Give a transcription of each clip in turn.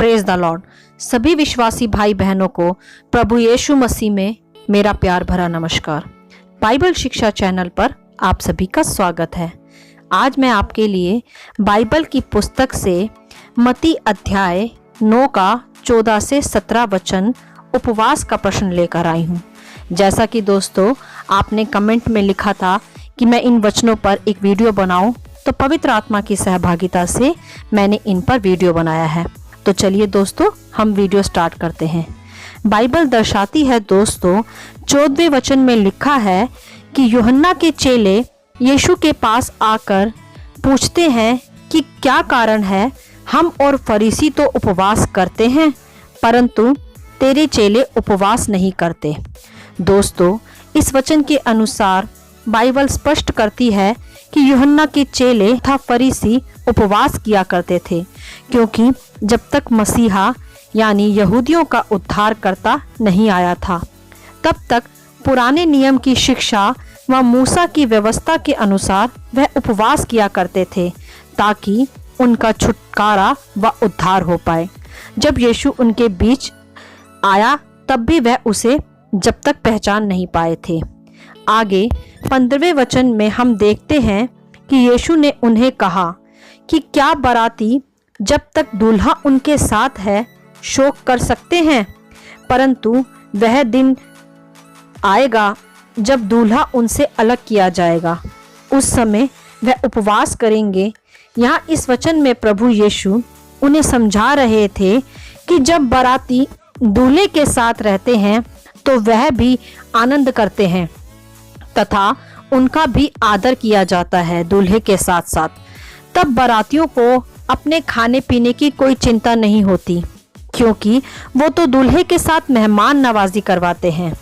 Praise the Lord. सभी विश्वासी भाई बहनों को प्रभु यीशु मसीह में मेरा प्यार भरा नमस्कार। बाइबल शिक्षा चैनल पर आप सभी का स्वागत है। आज मैं आपके लिए बाइबल की पुस्तक से मत्ती अध्याय 9 का 14 से 17 वचन उपवास का प्रश्न लेकर आई हूँ। जैसा कि दोस्तों आपने कमेंट में लिखा था कि मैं इन वचनों पर एक वीडियो बनाऊं, तो पवित्र आत्मा की सहभागिता से मैंने इन पर वीडियो बनाया है। तो चलिए दोस्तों हम वीडियो स्टार्ट करते हैं। बाइबल दर्शाती है दोस्तों, 14वें वचन में लिखा है कि यूहन्ना के चेले यीशु के पास आकर पूछते हैं कि क्या कारण है, हम और फरीसी तो उपवास करते हैं परंतु तेरे चेले उपवास नहीं करते। दोस्तों इस वचन के अनुसार बाइबल स्पष्ट करती है कि यूहन्ना के चेले तथा फरीसी उपवास किया करते थे, क्योंकि जब तक मसीहा यानी यहूदियों का उद्धारकर्ता नहीं आया था तब तक पुराने नियम की शिक्षा व मूसा की व्यवस्था के अनुसार वह उपवास किया करते थे ताकि उनका छुटकारा व उद्धार हो पाए। जब यीशु उनके बीच आया तब भी वह उसे जब तक पहचान नहीं पाए थे। आगे 15वें वचन में हम देखते हैं कि यीशु ने उन्हें कहा कि क्या बाराती जब तक दूल्हा उनके साथ है शोक कर सकते हैं, परंतु वह दिन आएगा जब दूल्हा उनसे अलग किया जाएगा, उस समय वह उपवास करेंगे। यहाँ इस वचन में प्रभु यीशु उन्हें समझा रहे थे कि जब बाराती दूल्हे के साथ रहते हैं तो वह भी आनंद करते हैं तथा उनका भी आदर किया जाता है दूल्हे के साथ साथ। तब बारातियों को अपने खाने पीने की कोई चिंता नहीं होती, क्योंकि वो तो दूल्हे के साथ मेहमान नवाजी करवाते हैं।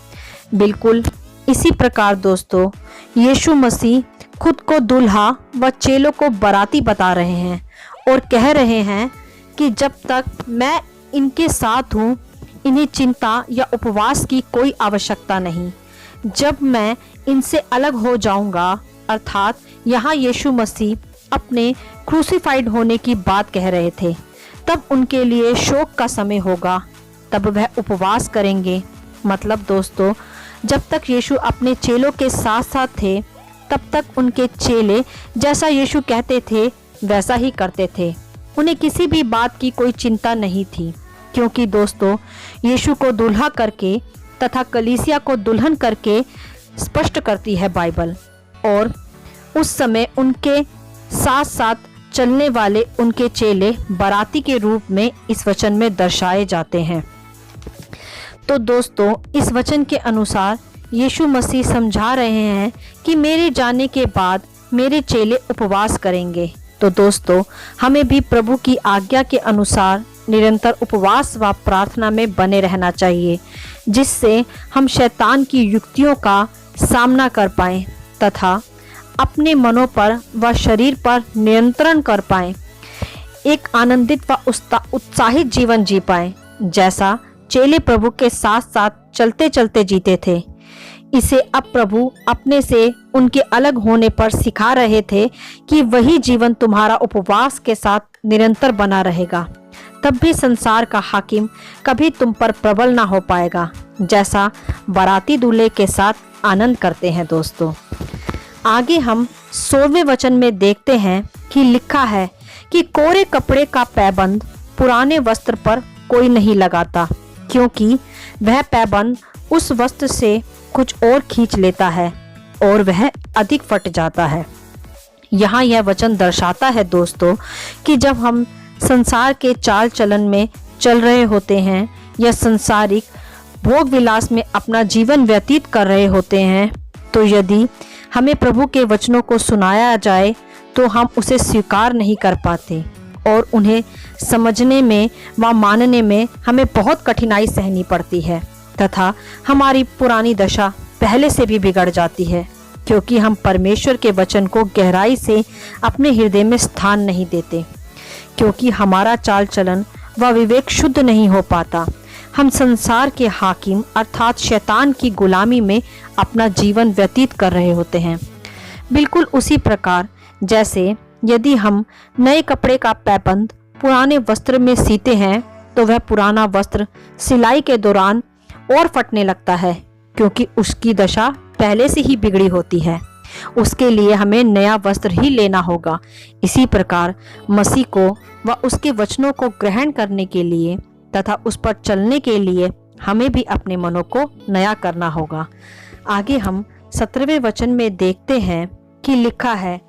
बिल्कुल इसी प्रकार दोस्तों यीशु मसीह खुद को दूल्हा व चेलों को बाराती बता रहे हैं और कह रहे हैं कि जब तक मैं इनके साथ हूँ इन्हें चिंता या उपवास की कोई आवश्यकता नहीं। जब मैं इनसे अलग हो जाऊंगा, अर्थात यहाँ यीशु मसीह अपने क्रूसिफाइड होने की बात कह रहे थे, तब उनके लिए शोक का समय होगा, तब वह उपवास करेंगे। मतलब दोस्तों जब तक यीशु अपने चेलों के साथ साथ थे तब तक उनके चेले जैसा यीशु कहते थे वैसा ही करते थे। उन्हें किसी भी बात की कोई चिंता नहीं थी, क्योंकि दोस्तों यीशु को दूल्हा करके तथा कलीसिया को दुल्हन करके स्पष्ट करती है बाइबल। और उस समय उनके साथ साथ चलने वाले उनके चेले बाराती के रूप में इस वचन में दर्शाए जाते हैं। तो दोस्तों इस वचन के अनुसार यीशु मसीह समझा रहे हैं कि मेरे जाने के बाद मेरे चेले उपवास करेंगे। तो दोस्तों हमें भी प्रभु की आज्ञा के अनुसार निरंतर उपवास व प्रार्थना में बने रहना चाहिए, जिससे हम शैतान की युक्तियों का सामना कर पाएं तथा अपने मनों पर व शरीर पर नियंत्रण कर पाएं, एक आनंदित व उत्साहित जीवन जी पाएं, जैसा चेले प्रभु के साथ साथ चलते चलते जीते थे। इसे अब प्रभु अपने से उनके अलग होने पर सिखा रहे थे कि वही जीवन तुम्हारा उपवास के साथ निरंतर बना रहेगा, तब भी संसार का हाकिम कभी तुम पर प्रबल ना हो पाएगा, जैसा बाराती दूल्हे के साथ आनंद करते हैं। दोस्तों आगे हम 16वें वचन में देखते हैं कि लिखा है कि कोरे कपड़े का पैबंद पुराने वस्त्र पर कोई नहीं लगाता, क्योंकि वह पैबंद उस वस्त्र से कुछ और खींच लेता है और वह अधिक फट जाता है। यहाँ यह वचन दर्शाता है दोस्तों कि जब हम संसार के चाल चलन में चल रहे होते हैं या संसारिक भोग विलास में अपना जीवन व्यतीत कर रहे होते हैं, तो यदि हमें प्रभु के वचनों को सुनाया जाए तो हम उसे स्वीकार नहीं कर पाते और उन्हें समझने में व मानने में हमें बहुत कठिनाई सहनी पड़ती है तथा हमारी पुरानी दशा पहले से भी बिगड़ जाती है, क्योंकि हम परमेश्वर के वचन को गहराई से अपने हृदय में स्थान नहीं देते, क्योंकि हमारा चाल चलन व विवेक शुद्ध नहीं हो पाता। हम संसार के हाकिम अर्थात शैतान की गुलामी में अपना जीवन व्यतीत कर रहे होते हैं। बिल्कुल उसी प्रकार जैसे यदि हम नए कपड़े का पैबंद पुराने वस्त्र में सीते हैं तो वह पुराना वस्त्र सिलाई के दौरान और फटने लगता है, क्योंकि उसकी दशा पहले से ही बिगड़ी होती है। उसके लिए हमें नया वस्त्र ही लेना होगा। इसी प्रकार मसीह को व उसके वचनों को ग्रहण करने के लिए तथा उस पर चलने के लिए हमें भी अपने मनों को नया करना होगा। आगे हम 17वें वचन में देखते हैं कि लिखा है,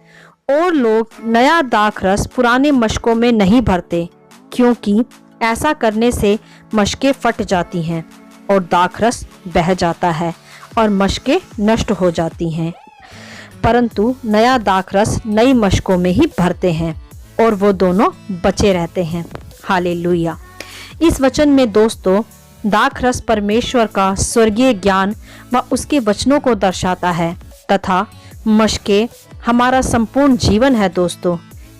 और लोग नया दाखरस पुराने मशकों में नहीं भरते, क्योंकि ऐसा करने से मशकें फट जाती हैं और दाखरस बह जाता है और मशकें नष्ट हो जाती हैं, परंतु नया दाखरस नई मशकों में ही भरते हैं और वो दोनों बचे रहते हैं। हालेलुया। इस वचन में दोस्तों दाखरस परमेश्वर का स्वर्गीय ज्ञान व उसके वचनों को दर्शाता है तथा मशकें हमारा संपूर्ण जीवन है। दोस्तों,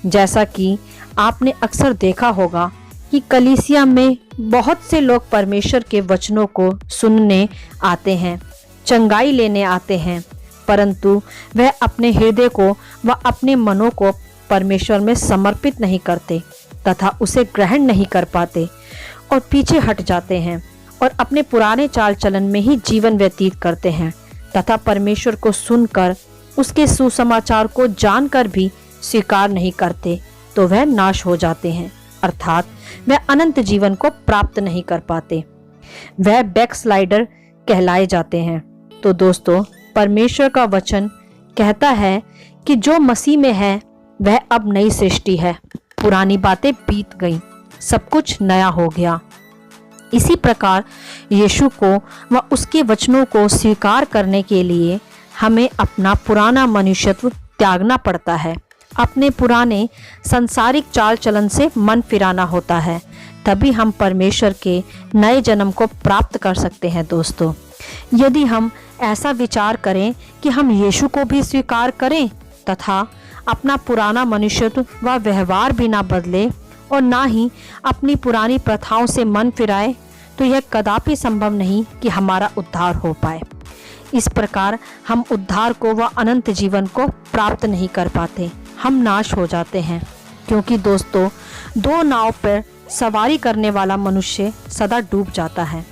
जैसा कि आपने अक्सर देखा होगा कि कलीसिया में बहुत से लोग परमेश्वर के वचनों को सुनने आते हैं, चंगाई लेने आते हैं, परंतु वह अपने हृदय को व अपने मनों को परमेश्वर में समर्पित नहीं करते तथा उसे ग्रहण नहीं कर पाते और पीछे हट जाते हैं और अपने पुराने चाल चलन में ही जीवन व्यतीत करते हैं तथा परमेश्वर को सुनकर उसके सुसमाचार को जानकर भी स्वीकार नहीं करते, तो वह नाश हो जाते हैं, अर्थात वह अनंत जीवन को प्राप्त नहीं कर पाते। वह बैकस्लाइडर कहलाए जाते हैं। तो दोस्तों, परमेश्वर का वचन कहता है कि जो मसीह में है वह अब नई सृष्टि है, पुरानी बातें बीत गईं, सब कुछ नया हो गया। इसी प्रकार यीशु को व उसके वचनों को स्वीकार करने के लिए हमें अपना पुराना मनुष्यत्व त्यागना पड़ता है, अपने पुराने संसारिक चाल चलन से मन फिराना होता है, तभी हम परमेश्वर के नए जन्म को प्राप्त कर सकते हैं। दोस्तों, यदि हम ऐसा विचार करें कि हम यीशु को भी स्वीकार करें तथा अपना पुराना मनुष्यत्व व व्यवहार भी ना बदले और ना ही अपनी पुरानी प्रथाओं से मन फिराए, तो यह कदापि संभव नहीं कि हमारा उद्धार हो पाए। इस प्रकार हम उद्धार को व अनंत जीवन को प्राप्त नहीं कर पाते, हम नाश हो जाते हैं, क्योंकि दोस्तों दो नाव पर सवारी करने वाला मनुष्य सदा डूब जाता है।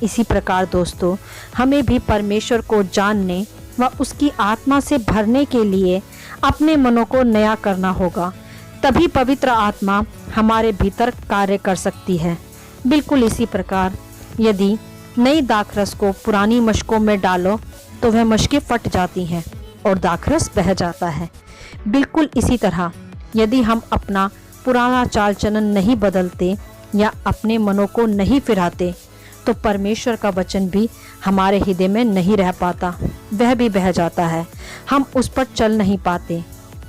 इसी प्रकार दोस्तों हमें भी परमेश्वर को जानने व उसकी आत्मा से भरने के लिए अपने मनों को नया करना होगा, तभी पवित्र आत्मा हमारे भीतर कार्य कर सकती है। बिल्कुल इसी प्रकार यदि नई दाखरस को पुरानी मशकों में डालो तो वह मशकें फट जाती हैं और दाखरस बह जाता है। बिल्कुल इसी तरह यदि हम अपना पुराना चाल चलन नहीं बदलते या अपने मनों को नहीं फिराते, तो परमेश्वर का वचन भी हमारे हृदय में नहीं रह पाता, वह भी बह जाता है, हम उस पर चल नहीं पाते।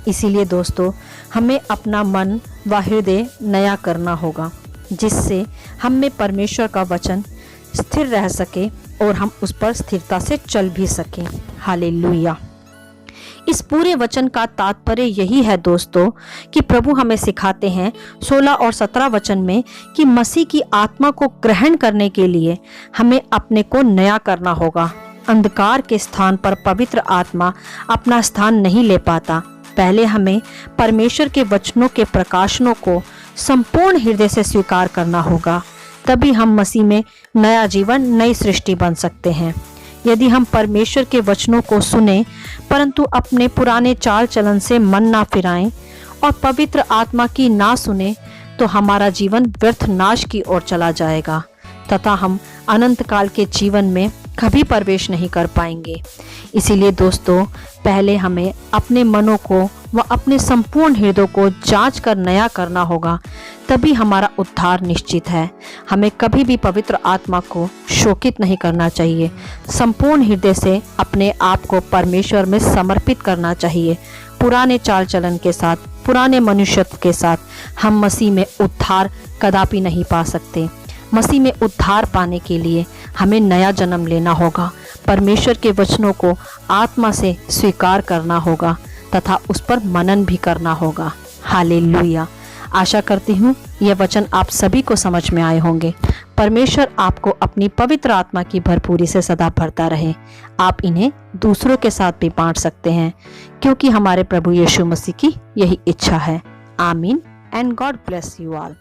इसीलिए दोस्तों हमें अपना मन व हृदय नया करना होगा, जिससे हम में परमेश्वर का वचन स्थिर रह सके और हम उस पर स्थिरता से चल भी सकें। हालेलुया। इस पूरे वचन का तात्पर्य यही है दोस्तों कि प्रभु हमें सिखाते हैं 16 और 17 वचन में कि मसीह की आत्मा को ग्रहण करने के लिए हमें अपने को नया करना होगा। अंधकार के स्थान पर पवित्र आत्मा अपना स्थान नहीं ले पाता। पहले हमें परमेश्वर के वचनों के प्रकाशनों को संपूर्ण हृदय से स्वीकार करना होगा, तभी हम मसीह में नया जीवन, नई सृष्टि बन सकते हैं। यदि हम परमेश्वर के वचनों को सुने परंतु अपने पुराने चाल चलन से मन ना फिराएं और पवित्र आत्मा की ना सुने, तो हमारा जीवन व्यर्थ नाश की ओर चला जाएगा तथा हम अनंत काल के जीवन में कभी प्रवेश नहीं कर पाएंगे। इसीलिए दोस्तों पहले हमें अपने मनों को व अपने संपूर्ण हृदय को जांच कर नया करना होगा, तभी हमारा उद्धार निश्चित है। हमें कभी भी पवित्र आत्मा को शोकित नहीं करना चाहिए। संपूर्ण हृदय से अपने आप को परमेश्वर में समर्पित करना चाहिए। पुराने चाल चलन के साथ, पुराने मनुष्यत्व के साथ हम मसीह में उद्धार कदापि नहीं पा सकते। मसीह में उद्धार पाने के लिए हमें नया जन्म लेना होगा, परमेश्वर के वचनों को आत्मा से स्वीकार करना होगा तथा उस पर मनन भी करना होगा। हालेलुया। आशा करती हूँ यह वचन आप सभी को समझ में आए होंगे। परमेश्वर आपको अपनी पवित्र आत्मा की भरपूरी से सदा भरता रहे। आप इन्हें दूसरों के साथ भी बांट सकते हैं, क्योंकि हमारे प्रभु यीशु मसीह की यही इच्छा है। आमीन and God bless you all.